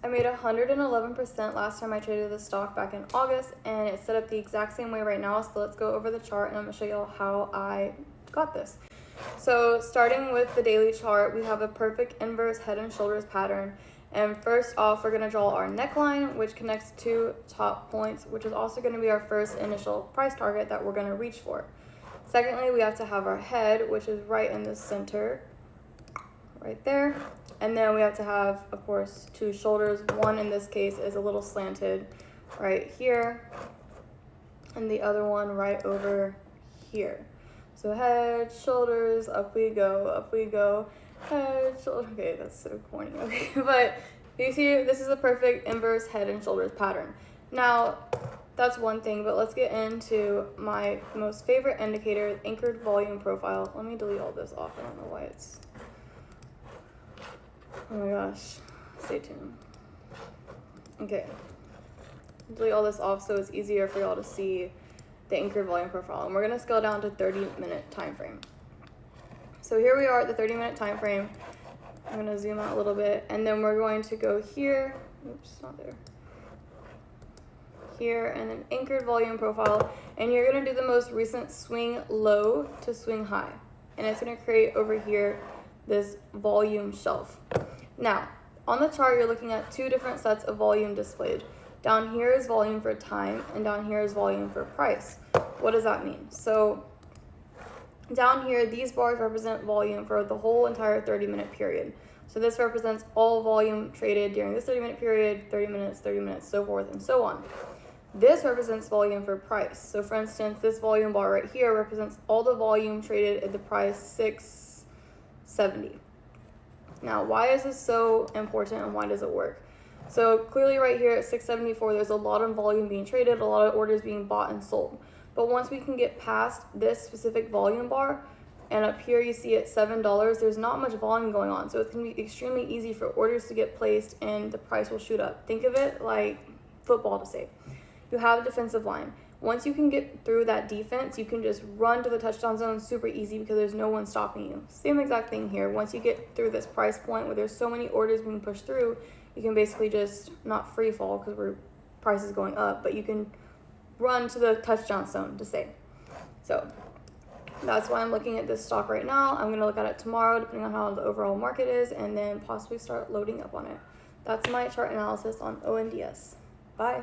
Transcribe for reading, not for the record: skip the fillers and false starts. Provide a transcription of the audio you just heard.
I made 111% last time I traded the stock back in August, and it's set up the exact same way right now. So let's go over the chart and I'm gonna show you how I got this. So starting with the daily chart, we have a perfect inverse head and shoulders pattern. And first off, we're gonna draw our neckline, which connects two top points, which is also gonna be our first initial price target that we're gonna reach for. Secondly, we have to have our head, which is right in the center, right there. And then we have to have, of course, two shoulders. One in this case is a little slanted right here, and the other one right over here. So head, shoulders, up we go, head, shoulders. Okay, that's so corny. Okay, but you see, this is a perfect inverse head and shoulders pattern. Now, that's one thing, but let's get into my most favorite indicator, anchored volume profile. Let me delete all this off. I don't know why it's... Oh my gosh, stay tuned. Okay, delete all this off so it's easier for y'all to see the anchored volume profile. And we're gonna scale down to 30-minute time frame. So here we are at the 30-minute time frame. I'm gonna zoom out a little bit, and then we're going to go here. Oops, not there. Here, and then anchored volume profile, and you're gonna do the most recent swing low to swing high, and it's gonna create over here this volume shelf. Now, on the chart, you're looking at two different sets of volume displayed. Down here is volume for time, and down here is volume for price. What does that mean? So down here, these bars represent volume for the whole entire 30-minute period. So this represents all volume traded during this 30-minute period, 30 minutes, so forth and so on. This represents volume for price. So for instance, this volume bar right here represents all the volume traded at the price 670. Now, why is this so important and why does it work? So clearly right here at 674, there's a lot of volume being traded, a lot of orders being bought and sold. But once we can get past this specific volume bar, and up here you see at $7, there's not much volume going on. So it's gonna be extremely easy for orders to get placed and the price will shoot up. Think of it like football to say. You have a defensive line. Once you can get through that defense, you can just run to the touchdown zone super easy because there's no one stopping you. Same exact thing here. Once you get through this price point where there's so many orders being pushed through, you can basically just not free fall because price is going up, but you can run to the touchdown zone to say. So that's why I'm looking at this stock right now. I'm going to look at it tomorrow depending on how the overall market is and then possibly start loading up on it. That's my chart analysis on ONDS. Bye.